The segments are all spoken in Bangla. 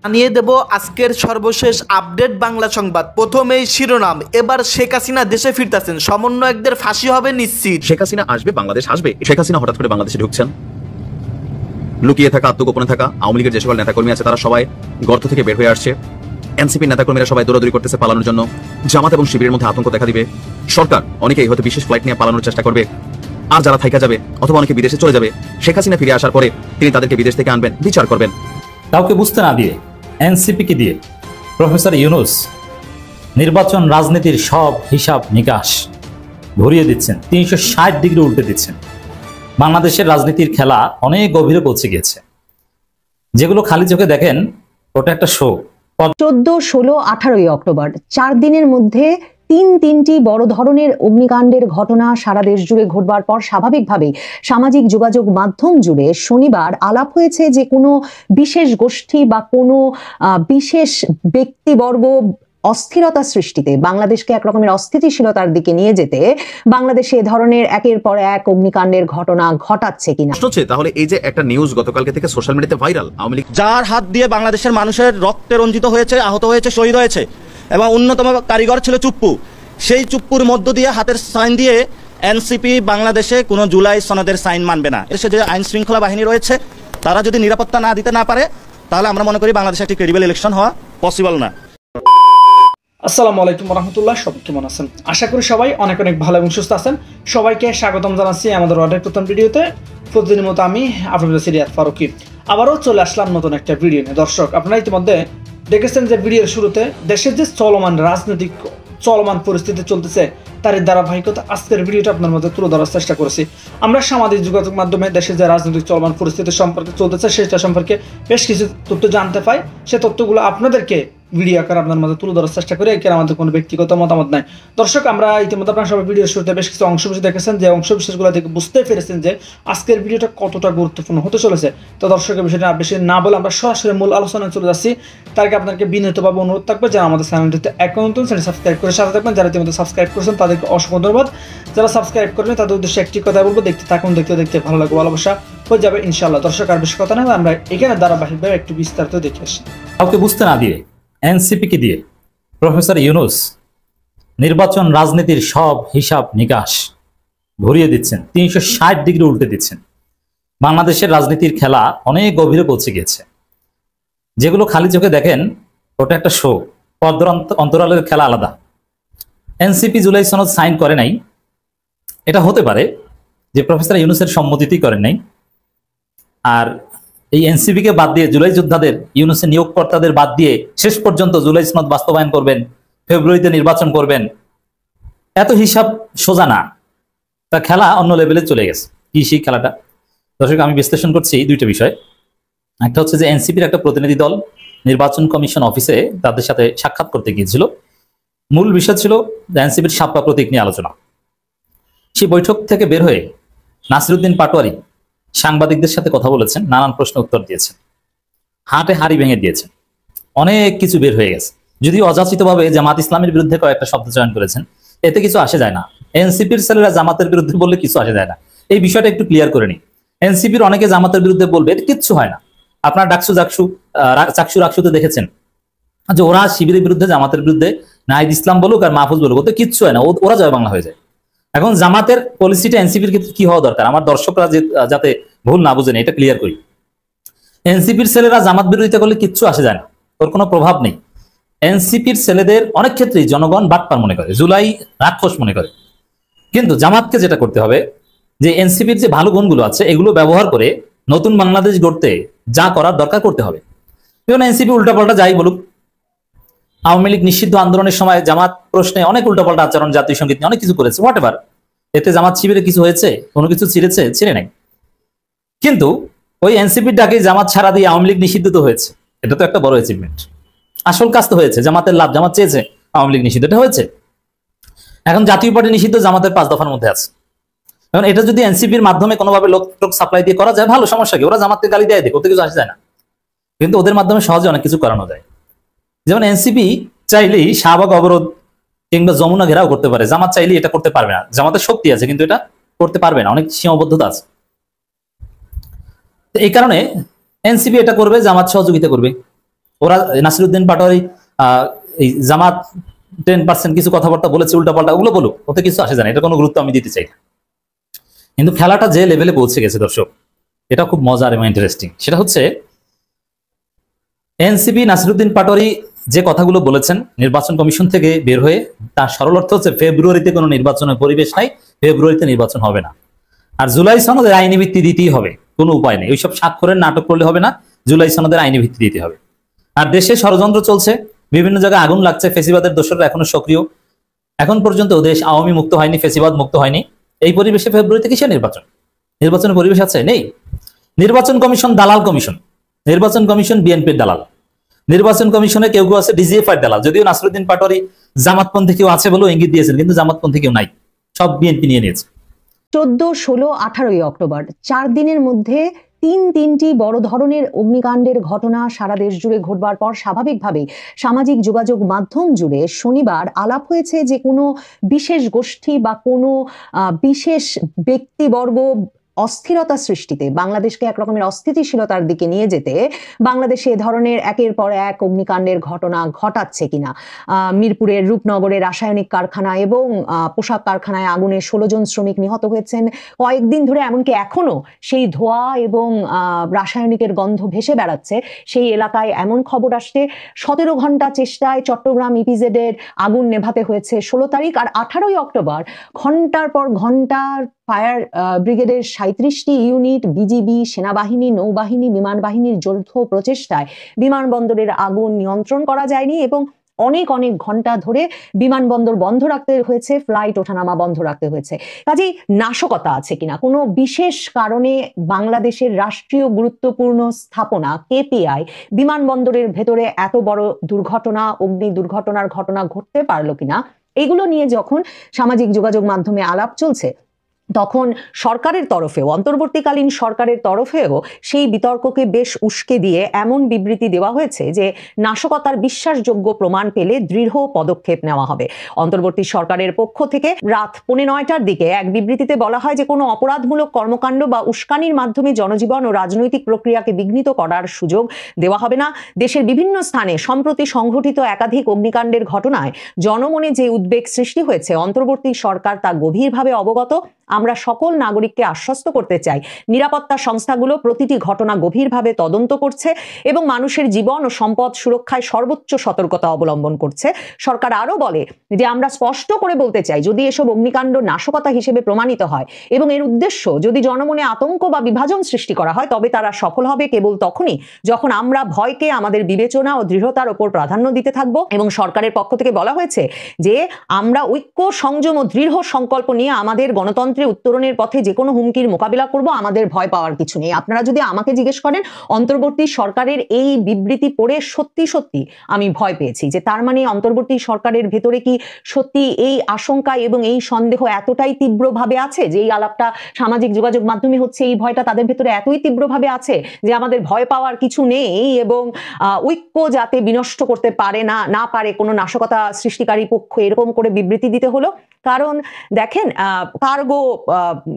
জানিয়ে দেব আজকের সর্বশেষ আপডেট বাংলা সংবাদ। প্রথমেই শিরোনাম, এবার শেখ হাসিনা দেশে ফিরতেছেন, সমন্বয়কদের ফাঁসি হবে নিশ্চিত। শেখ হাসিনা আসবে, বাংলাদেশ আসবে। শেখ হাসিনা হঠাৎ করে বাংলাদেশে ঢুকছেন। লুকিয়ে থাকা, আত্মগোপনে থাকা আওয়ামী লীগের যে সকল নেতাকর্মী আছে তারা সবাই গর্ত থেকে বের হয়ে আসছে। এনসিপি নেতাকর্মীরা সবাই দৌড়াদৌড়ি করতেছে পালানোর জন্য। জামাত এবং শিবিরের মধ্যে আতঙ্ক দেখা দিবে। সরকার অনেকেই হয়তো বিশেষ ফ্লাইট নিয়ে পালানোর চেষ্টা করবে। আর যারা থাইকা যাবে অথবা অনেকে বিদেশে চলে যাবে, শেখ হাসিনা ফিরে আসার পরে তিনি তাদেরকে বিদেশ থেকে আনবেন, বিচার করবেন। কাউকে বুঝতে না দিয়ে, এনসিপিকে দিয়ে প্রফেসর ইউনূস নির্বাচন রাজনীতির সব হিসাব নিকাশ ঘুরিয়ে দিচ্ছেন, 360 ডিগ্রি উল্টে দিচ্ছেন। বাংলাদেশের রাজনীতির খেলা অনেক গভীরে পৌঁছে গিয়েছে। যেগুলো খালি চোখে দেখেন ওটা একটা শো। 14, 16, 18 অক্টোবর 4 দিনের মধ্যে তিনটি বড় ধরনের অগ্নিকাণ্ডের ঘটনা সারা দেশ জুড়ে ঘটবার পর স্বাভাবিকভাবেই সামাজিক যোগাযোগ মাধ্যম জুড়ে শনিবার আলাপ হয়েছে যে কোনো বিশেষ গোষ্ঠী বা কোনো বিশেষ ব্যক্তিবর্গ অস্থিরতা সৃষ্টিতে, বাংলাদেশকে এক রকমের অস্থিতিশীলতার দিকে নিয়ে যেতে বাংলাদেশে এ ধরনের একের পর এক অগ্নিকাণ্ডের ঘটনা ঘটাচ্ছে কিনা। তাহলে এই যে একটা নিউজ গতকালকে থেকে সোশ্যাল মিডিয়াতে ভাইরাল, আওয়ামী লীগ যার হাত দিয়ে বাংলাদেশের মানুষের রক্তে রঞ্জিত হয়েছে, আহত হয়েছে, শহীদ হয়েছে এবং অন্যতম কারিগর ছিল চুপ্পু, সেই চুপ্পুর মধ্য দিয়ে হাতের সাইন দিয়ে এনসিপি বাংলাদেশে কোনো জুলাই সনদের সাইন মানবে না। এসে যে আইন শৃঙ্খলা বাহিনী রয়েছে তারা যদি নিরাপত্তা না দিতে না পারে তাহলে আমরা মনে করি বাংলাদেশে একটি ক্রেডিবল ইলেকশন হওয়া পসিবল না। আসসালামু আলাইকুম রহমতুল্লাহ, সব কেমন আছেন? আশা করি সবাই অনেক অনেক ভালো এবং সুস্থ আছেন। সবাইকে স্বাগতম জানাচ্ছি আমাদের অর্ডার প্রথম ভিডিওতে। প্রতিদিনের মতো আমি আপনাদের সিরিয়াত ফারুকি আবারও চলে আসলাম নতুন একটা ভিডিও নিয়ে। দর্শক, আপনারা ইতিমধ্যে দেখেছেন যে ভিডিওর শুরুতে দেশের যে চলমান পরিস্থিতি চলতেছে তার ধারাবাহিকতা আজকের ভিডিওটা আপনার মধ্যে তুলে ধরার চেষ্টা করেছি। আমরা সামাজিক যোগাযোগ মাধ্যমে দেশের যে রাজনৈতিক চলমান পরিস্থিতি সম্পর্কে চলতেছে সেটা সম্পর্কে বেশ কিছু তথ্য জানতে পাই। সে তথ্যগুলো আপনাদেরকে ভিডিও আকারে আপনার মধ্যে তুলে ধরার চেষ্টা করি। এখানে আমাদের কোনো ব্যক্তিগত মতামত নাই। দর্শক, আমরা ইতিমধ্যে আপনারা সবাই ভিডিওর শুরুতে বেশ কিছু অংশবিশেষ দেখেছেন, যে অংশবিশেষগুলো দেখে বুঝতে পেরেছেন যে আজকের ভিডিওটা কতটা গুরুত্বপূর্ণ হতে চলেছে। তো দর্শকের বিষয়টা বেশি না বলে আমরা সরাসরি মূল আলোচনায় চলে যাচ্ছি। তার আগে আপনাকে বিনীতভাবে অনুরোধ থাকবে যারা আমাদের চ্যানেলটিতে এখন নতুন চ্যানেল সাবস্ক্রাইব করে সাথে থাকবেন। যারা ইতিমধ্যে সাবস্ক্রাইব করেছেন তাদেরকে অসংখ্য ধন্যবাদ। যারা সাবস্ক্রাইব করবেন তাদের উদ্দেশ্যে একটি কথা বলবো, দেখতে থাকুন, দেখতে ভালো লাগবে, ভালোবাসা হয়ে যাবে ইনশাআল্লাহ। দর্শক, আর বেশি কথা না, আমরা এখানে ধারাবাহিকভাবে একটু বিস্তারিত দেখে আসি। কাউকে বুঝতে না দিয়ে, এনসিপিকে দিয়ে প্রফেসর ইউনূস নির্বাচন রাজনীতির সব হিসাব নিকাশ ঘুরিয়ে দিচ্ছেন, 360 ডিগ্রি উল্টে দিচ্ছেন। বাংলাদেশের রাজনীতির খেলা অনেক গভীরে পৌঁছে গিয়েছে। যেগুলো খালি চোখে দেখেন ওটা একটা শো, পর্দার অন্তরালের খেলা আলাদা। এনসিপি জুলাই সনদ সাইন করে নাই, এটা হতে পারে যে প্রফেসর ইউনূসের সম্মতিতেই করেন নাই। আর এই এনসিপিকে বাদ দিয়ে, জুলাই যোদ্ধাদের, ইউনূসের নিয়োগকর্তাদের বাদ দিয়ে শেষ পর্যন্ত জুলাই সনদ বাস্তবায়ন করবেন, ফেব্রুয়ারিতে নির্বাচন করবেন, এত হিসাব সোজা না। তা খেলা অন্য লেভেলে চলে গেছে। কি সেই খেলাটা? দর্শক, আমি বিশ্লেষণ করছি দুইটা বিষয়। একটা হচ্ছে যে এনসিপির একটা প্রতিনিধি দল নির্বাচন কমিশন অফিসে তাদের সাথে সাক্ষাৎ করতে গিয়েছিল। মূল বিষয় ছিল এনসিপির সাপলা প্রতীক নিয়ে আলোচনা। সেই বৈঠক থেকে বের হয়ে নাসিরউদ্দিন পাটোয়ারি সাংবাদিকদের সাথে কথা বলেছেন, নানান প্রশ্ন উত্তর দিয়েছেন, হাটে হাড়ি ভেঙে দিয়েছেন, অনেক কিছু বের হয়ে গেছে। যদিও অযাচিতভাবে জামাত ইসলামের বিরুদ্ধে কয়েকটা শব্দ চয়ন করেছেন, এতে কিছু আসে যায় না। এনসিপির ছেলেরা জামাতের বিরুদ্ধে বললে কিছু আসে যায় না। এই বিষয়টা একটু ক্লিয়ার করে নি। এনসিপির অনেকে জামাতের বিরুদ্ধে বলবে, এটা কিচ্ছু হয় না। আপনার চাকসু রাকসুতে দেখেছেন যে ওরা শিবিরের বিরুদ্ধে, জামাতের বিরুদ্ধে নাহিদ ইসলাম বলুক আর মাহফুজ বলুক, ওতে কিচ্ছু হয় না, ওরা জয় বাংলা হয়ে যায়। এখন জামাতের পলিসিটা এনসিপির ক্ষেত্রে কি হওয়া দরকার, আমার দর্শকরা যাতে ভুল না বুঝেন এটা ক্লিয়ার করি। এনসিপির ছেলেরা জামাত বিরোধিতা করলে কিচ্ছু আসে যায় না, ওর কোনো প্রভাব নেই। এনসিপির ছেলেদের অনেক ক্ষেত্রেই জনগণ বাটপার মনে করে, জুলাই রাক্ষস মনে করে। কিন্তু জামাতকে যেটা করতে হবে, যে এনসিপির যে ভালো গুণগুলো আছে এগুলো ব্যবহার করে নতুন বাংলাদেশ গড়তে যা করার দরকার করতে হবে। যেমন এনসিপি উল্টাপাল্টা যাই বলুক, আওয়ামী লীগ নিষিদ্ধ আন্দোলনের সময় জামাত প্রশ্নে অনেক উল্টাপাল্টা আচরণ, জাতীয় সঙ্গীত নিয়ে অনেক কিছু করেছে, হোয়াট এভার। এতে জামাত শিবিরে কিছু হয়েছে? কোনো কিছু ছিঁড়ে নাই। কিন্তু ওই এনসিপির ডাকে জামাত ছাড়া দিয়ে আওয়ামী লীগ নিষিদ্ধ তো হয়েছে, এটা তো একটা বড় অ্যাচিভমেন্ট। আসল কাজ তো হয়েছে, জামাতের লাভ, জামাত চেয়েছে আওয়ামী লীগ নিষিদ্ধ, এটা হয়েছে। এখন জাতীয় পার্টি নিষিদ্ধ জামাতের 5 দফার মধ্যে আছে। এখন এটা যদি এনসিপির মাধ্যমে কোনোভাবে লোক সাপ্লাই দিয়ে করা যায়, ভালো, সমস্যা কি? ওরা জামাতকে গালি দেয়, দেখো, ওতে কিছু আসে যায় না। কিন্তু ওদের মাধ্যমে সহজে অনেক কিছু করানো যায়। যেমন এনসিপি চাইলেই শাহবাগ অবরোধ কিংবা যমুনা ঘেরাও করতে পারে, জামাত চাইলেই এটা করতে পারবে না। জামাতের শক্তি আছে কিন্তু এটা করতে পারবে না, অনেক সীমাবদ্ধতা আছে। তো এই কারণে এনসিপি এটা করবে, জামাত সহযোগিতা করবে। ওরা নাসিরউদ্দিন পাটোয়ারি এই জামাত 10% কিছু কথাবার্তা বলেছে উল্টাপাল্টা, ওগুলো বলুক, ওতে কিছু আসে যায় না, এটা কোনো গুরুত্ব আমি দিতে চাই না। কিন্তু খেলাটা যে লেভেলে পৌঁছে গেছে দর্শক, এটা খুব মজার এবং ইন্টারেস্টিং। সেটা হচ্ছে এনসিপি নাসিরউদ্দিন পাটোয়ারি যে কথাগুলো বলেছেন নির্বাচন কমিশন থেকে বের হয়ে, তার সরল অর্থ হচ্ছে ফেব্রুয়ারিতে কোনো নির্বাচনের পরিবেশ নাই, ফেব্রুয়ারিতে নির্বাচন হবে না, আর জুলাই সনদের আইনি ভিত্তি দিতেই হবে, কোনো উপায় নেই। ওইসব স্বাক্ষরের নাটক করলে হবে না, জুলাই সনদের আইনি ভিত্তি দিতে হবে। আর দেশে ষড়যন্ত্র চলছে, বিভিন্ন জায়গায় আগুন লাগছে, ফেসিবাদের দোসররা এখনো সক্রিয়, এখন পর্যন্ত দেশ আওয়ামী মুক্ত হয়নি, ফেসিবাদ মুক্ত হয়নি। এই পরিবেশে ফেব্রুয়ারিতে কিসের নির্বাচন? নির্বাচনের পরিবেশ আছে? নেই। নির্বাচন কমিশন দালাল কমিশন, নির্বাচন কমিশন বিএনপির দালাল, নির্বাচন কমিশনে কেউ কেউ আছে ডিজিএফআই দালাল। যদিও নাসিরউদ্দিন পাটোয়ারি জামাতপন্থী কেউ আছে বলেও ইঙ্গিত দিয়েছেন, কিন্তু জামাতপন্থী কেউ নাই, সব বিএনপি নিয়ে নিয়েছে। 14, 16, 18 অক্টোবর 4 দিনের মধ্যে তিনটি বড় ধরনের অগ্নিকাণ্ডের ঘটনা সারা দেশ জুড়ে ঘটবার পর স্বাভাবিকভাবেই সামাজিক যোগাযোগ মাধ্যম জুড়ে শনিবার আলাপ হয়েছে যে কোনো বিশেষ গোষ্ঠী বা কোনো বিশেষ ব্যক্তিবর্গ অস্থিরতা সৃষ্টিতে, বাংলাদেশকে এক রকমের অস্থিতিশীলতার দিকে নিয়ে যেতে বাংলাদেশে এ ধরনের একের পর এক অগ্নিকাণ্ডের ঘটনা ঘটাচ্ছে কিনা। মিরপুরের রূপনগরে রাসায়নিক কারখানা এবং পোশাক কারখানায় আগুনে 16 জন শ্রমিক নিহত হয়েছেন। কয়েকদিন ধরে এমনকি এখনো সেই ধোঁয়া এবং রাসায়নিকের গন্ধ ভেসে বেড়াচ্ছে। সেই এলাকায় এমন খবর আসছে 17 ঘন্টা চেষ্টায় চট্টগ্রাম ইপিজেড এর আগুন নেভাতে হয়েছে 16 তারিখ। আর 18 অক্টোবর ঘন্টার পর ঘন্টার ফায়ার ব্রিগেডের 37টি ইউনিট, বিজিবি, সেনাবাহিনী, নৌবাহিনী, বিমান বাহিনীর যৌথ প্রচেষ্টায় বিমানবন্দরের আগুন নিয়ন্ত্রণ করা যায়নি এবং অনেক ঘন্টা ধরে বিমানবন্দর বন্ধ রাখতে হয়েছে, ফ্লাইট ওঠানামা বন্ধ রাখতে হয়েছে। কাজেই নাশকতা আছে কিনা, কোনো বিশেষ কারণে বাংলাদেশের রাষ্ট্রীয় গুরুত্বপূর্ণ স্থাপনা কেপিআই বিমানবন্দরের ভেতরে এত বড় দুর্ঘটনা, অগ্নি দুর্ঘটনার ঘটনা ঘটতে পারলো কিনা, এগুলো নিয়ে যখন সামাজিক যোগাযোগ মাধ্যমে আলাপ চলছে, তখন সরকারের তরফেও, অন্তর্বর্তীকালীন সরকারের তরফেও সেই বিতর্ককে বেশ উস্কে দিয়ে এমন বিবৃতি দেওয়া হয়েছে যে নাশকতার বিশ্বাসযোগ্য প্রমাণ পেলে দৃঢ় পদক্ষেপ নেওয়া হবে। অন্তর্বর্তী সরকারের পক্ষ থেকে রাত 9:45টার দিকে এক বিবৃতিতে বলা হয় যে কোনো অপরাধমূলক কর্মকাণ্ড বা উস্কানির মাধ্যমে জনজীবন ও রাজনৈতিক প্রক্রিয়াকে বিঘ্নিত করার সুযোগ দেওয়া হবে না। দেশের বিভিন্ন স্থানে সম্প্রতি সংঘটিত একাধিক অগ্নিকাণ্ডের ঘটনায় জনমনে যে উদ্বেগ সৃষ্টি হয়েছে, অন্তর্বর্তী সরকার তা গভীরভাবে অবগত। আমরা সকল নাগরিককে আশ্বস্ত করতে চাই, নিরাপত্তা সংস্থাগুলো প্রতিটি ঘটনা গভীরভাবে তদন্ত করছে এবং মানুষের জীবন ও সম্পদ সুরক্ষায় সর্বোচ্চ সতর্কতা অবলম্বন করছে। সরকার আরো বলে যে আমরা স্পষ্ট করে বলতে চাই, যদি এসব অগ্নিকাণ্ড নাশকতা হিসেবে প্রমাণিত হয় এবং এর উদ্দেশ্য যদি জনমনে আতঙ্ক বা বিভাজন সৃষ্টি করা হয়, তবে তারা সফল হবে কেবল তখনই যখন আমরা ভয়কে আমাদের বিবেচনা ও দৃঢ়তার উপর প্রাধান্য দিতে থাকবো। এবং সরকারের পক্ষ থেকে বলা হয়েছে যে আমরা ঐক্য, সংযম ও দৃঢ় সংকল্প নিয়ে আমাদের গণতন্ত্রের উত্তরণের পথে যে কোনো হুমকির মোকাবিলা করব, আমাদের ভয় পাওয়ার কিছু নেই। আপনারা যদি আমাকে জিজ্ঞেস করেন, অন্তর্বর্তী সরকারের এই বিবৃতি পড়ে সত্যি আমি ভয় পেয়েছি যে তার মানে অন্তর্বর্তী সরকারের ভেতরে কি সত্যি এই আশঙ্কা এবং এই সন্দেহ এতটাই তীব্রভাবে আছে যে এই আলাপটা সামাজিক যোগাযোগ মাধ্যমে হচ্ছে, এই ভয়টা তাদের ভেতরে এতই তীব্রভাবে আছে যে আমাদের ভয় পাওয়ার কিছু নেই এবং ঐক্য যাতে বিনষ্ট করতে পারে না পারে কোনো নাশকতা সৃষ্টিকারী পক্ষ, এরকম করে বিবৃতি দিতে হলো। কারণ দেখেন, কার্গো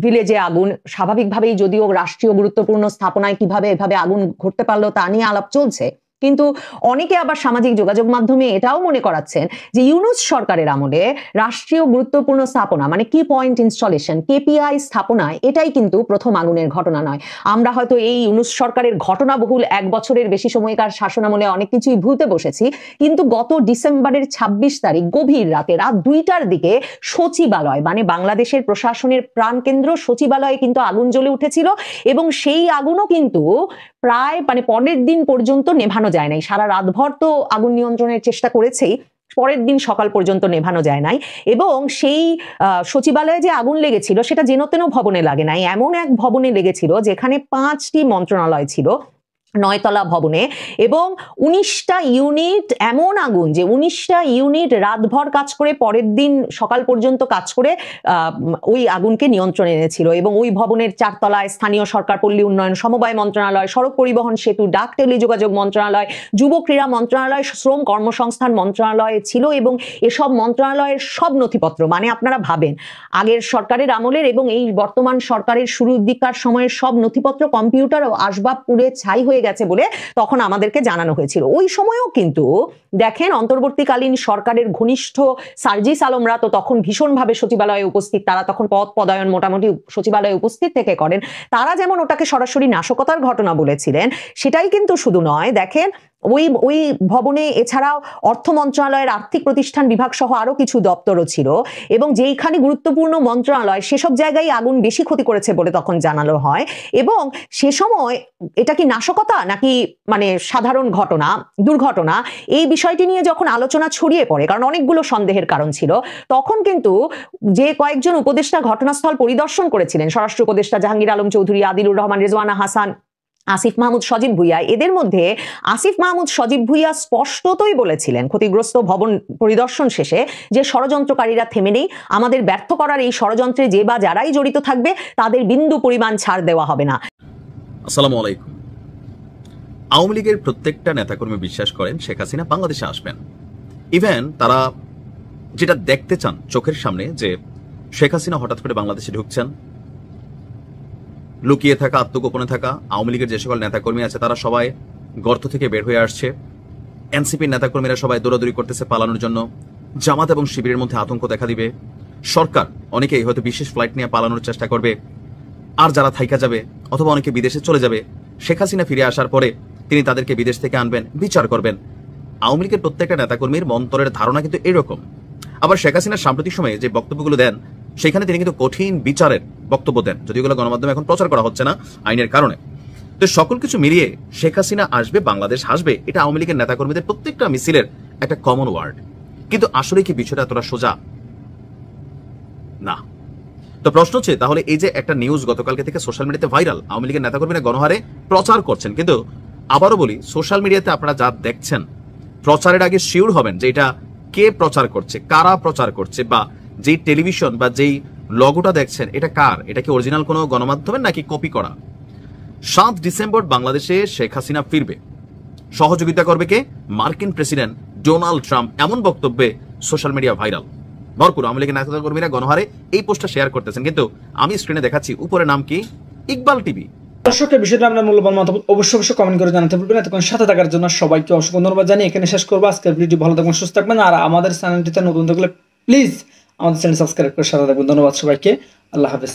ভিলেজে আগুন, স্বাভাবিকভাবেই যদিও রাষ্ট্রীয় গুরুত্বপূর্ণ স্থাপনায় কিভাবে এভাবে আগুন ঘটতে পারলো তা নিয়ে আলাপ চলছে, কিন্তু অনেকে আবার সামাজিক যোগাযোগ মাধ্যমে এটাও মনে করাচ্ছেন যে ইউনূস সরকারের আমলে রাষ্ট্রীয় গুরুত্বপূর্ণ স্থাপনা মানে কি পয়েন্ট ইনস্টলেশন কেপিআই স্থাপনায় এটাই কিন্তু প্রথম আগুনের ঘটনা নয়। আমরা হয়তো এই ইউনূস সরকারের ঘটনাবহুল 1 বছরের বেশি সময়কার শাসনামলে অনেক কিছুই ভুলতে বসেছি, কিন্তু গত ডিসেম্বরের 26 তারিখ গভীর রাতে রাত 2টার দিকে সচিবালয় মানে বাংলাদেশের প্রশাসনের প্রাণকেন্দ্র সচিবালয়ে কিন্তু আগুন জ্বলে উঠেছিল এবং সেই আগুনও কিন্তু প্রায় পরের দিন পর্যন্ত নেভানো যায় নাই। সারা রাতভর তো আগুন নিয়ন্ত্রণের চেষ্টা করেছেই, পরের দিন সকাল পর্যন্ত নেভানো যায় নাই। এবং সেই সচিবালয়ে যে আগুন লেগেছিল সেটা যেন তেন ভবনে লাগে নাই, এমন এক ভবনে লেগেছিল যেখানে 5টি মন্ত্রণালয় ছিল, 9তলা ভবনে, এবং 19টা ইউনিট, এমন আগুন যে 19টা ইউনিট রাতভর কাজ করে পরের দিন সকাল পর্যন্ত কাজ করে ওই আগুনকে নিয়ন্ত্রণে এনেছিল। এবং ওই ভবনের 4 তলায় স্থানীয় সরকার, পল্লী উন্নয়ন, সমবায় মন্ত্রণালয়, সড়ক পরিবহন, সেতু, ডাক টেলিযোগাযোগ মন্ত্রণালয়, যুব ক্রীড়া মন্ত্রণালয়, শ্রম কর্মসংস্থান মন্ত্রণালয় ছিল। এবং এসব মন্ত্রণালয়ের সব নথিপত্র, মানে আপনারা ভাবেন আগের সরকারের আমলের এবং এই বর্তমান সরকারের শুরুর দিককার সময়ের সব নথিপত্র, কম্পিউটার ও আসবাব পুড়ে ছাই হয়ে গেছে বলে তখন আমাদেরকে জানানো হয়েছিল। ওই সময়ও কিন্তু দেখেন অন্তর্বর্তীকালীন সরকারের ঘনিষ্ঠ সার্জিস আলমরা তো তখন ভীষণভাবে সচিবালয়ে উপস্থিত, তারা তখন পদায়ন মোটামুটি সচিবালয়ে উপস্থিত থেকে করেন। তারা যেমন ওটাকে সরাসরি নাশকতার ঘটনা বলেছিলেন, সেটাই কিন্তু শুধু নয়, দেখেন ওই ভবনে এছাড়াও অর্থ মন্ত্রণালয়ের আর্থিক প্রতিষ্ঠান বিভাগ সহ আরো কিছু দপ্তরও ছিল, এবং যেইখানে গুরুত্বপূর্ণ মন্ত্রণালয় সেসব জায়গায় আগুন বেশি ক্ষতি করেছে বলে তখন জানানো হয়। এবং সে সময় এটা কি নাশকতা নাকি মানে সাধারণ ঘটনা, দুর্ঘটনা, এই বিষয়টি নিয়ে যখন আলোচনা ছড়িয়ে পড়ে, কারণ অনেকগুলো সন্দেহের কারণ ছিল, তখন কিন্তু যে কয়েকজন উপদেষ্টা ঘটনাস্থল পরিদর্শন করেছিলেন, স্বরাষ্ট্র উপদেষ্টা জাহাঙ্গীর আলম চৌধুরী, আদিলুর রহমান, রেজওয়ানা হাসান, আসিফ মাহমুদ, সজীব ভুইয়া, এদের মধ্যে আসিফ মাহমুদ, সজীব ভুইয়া স্পষ্টতই বলেছিলেন ক্ষতিগ্রস্ত ভবন পরিদর্শন শেষে যে ষড়যন্ত্রকারীরা থেমে নেই, আমাদের ব্যর্থ করার এই ষড়যন্ত্রে যে বা যারাই জড়িত থাকবে তাদের বিন্দু পরিমাণ ছাড় দেওয়া হবে না। আসসালামু আলাইকুম। আওয়ামী লীগের প্রত্যেকটা নেতাকর্মী বিশ্বাস করেন শেখ হাসিনা বাংলাদেশে আসবেন। ইভেন তারা যেটা দেখতে চান চোখের সামনে, যে শেখ হাসিনা হঠাৎ করে বাংলাদেশে ঢুকছেন, লুকিয়ে থাকা, আত্মগোপনে থাকা আওয়ামী লীগের যে সকল নেতাকর্মী আছে তারা সবাই গর্ত থেকে বের হয়ে আসছে, এনসিপির নেতাকর্মীরা সবাই দৌড়াদৌড়ি করতেছে পালানোর জন্য, জামাত এবং শিবিরের মধ্যে আতঙ্ক দেখা দিবে, সরকার অনেকেই হয়তো বিশেষ ফ্লাইট নিয়ে পালানোর চেষ্টা করবে, আর যারা থাইকা যাবে অথবা অনেকে বিদেশে চলে যাবে, শেখ হাসিনা ফিরে আসার পরে তিনি তাদেরকে বিদেশ থেকে আনবেন, বিচার করবেন। আওয়ামী লীগের প্রত্যেকটা নেতাকর্মীর মন্তরের ধারণা কিন্তু এরকম। আবার শেখ হাসিনা সাম্প্রতিক সময়ে যে বক্তব্যগুলো দেন সেখানে তিনি কিন্তু কঠিন বিচারের বক্তব্য দেন, যদি এগুলো গণমাধ্যমে এখন প্রচার করা হচ্ছে না আইনের কারণে। তো সকল কিছু মিলিয়ে শেখ হাসিনা আসবে, বাংলাদেশ আসবে, এটা আওয়ামী লীগের নেতাকর্মীদের প্রত্যেকটা মিছিলের একটা কমন ওয়ার্ড। কিন্তু আসলে কি বিষয়টা এতটা সোজা না। তো প্রশ্ন হচ্ছে, তাহলে এই যে একটা নিউজ গতকালকে থেকে সোশ্যাল মিডিয়াতে ভাইরাল, আওয়ামী লীগের নেতাকর্মীরা গণহারে প্রচার করছেন, কিন্তু আবারও বলি, সোশ্যাল মিডিয়াতে আপনারা যা দেখছেন প্রচারের আগে শিওর হবেন যে এটা কে প্রচার করছে, কারা প্রচার করছে, বা যেই টেলিভিশন বা যেই লগোটা দেখছেন এটা কার, এটা কি অরিজিনাল কোনো গণমাধ্যমের নাকি কপি করা। 7 ডিসেম্বর বাংলাদেশে শেখ হাসিনা ফিরবে, সহযোগিতা করবে কে, মার্কিন প্রেসিডেন্ট ডোনাল্ড ট্রাম্প, এমন বক্তব্যে সোশ্যাল মিডিয়া ভাইরাল। ভরপুর আওয়ামী লীগের নেতাকর্মীরা গণহারে এই পোস্টটা শেয়ার করতেছেন, কিন্তু আমি স্ক্রিনে দেখাচ্ছি, উপরে নাম কি, ইকবাল টিভি। দর্শকের বিষয়টা আপনার মূল্যবান মতামত অবশ্যই কমেন্ট করে জানাতে ভুলবেন না। তখন সাথে থাকার জন্য সবাইকে অসংখ্য ধন্যবাদ জানিয়ে এখানে শেষ করবো আজকের ভিডিও। ভালো থাকবেন, সুস্থ থাকবেন, আর আমাদের চ্যানেলটিতে নতুন থাকলে প্লিজ আমাদের চ্যানেল সাবস্ক্রাইব করে সাথে থাকবেন। ধন্যবাদ সবাইকে, আল্লাহ হাফেজ।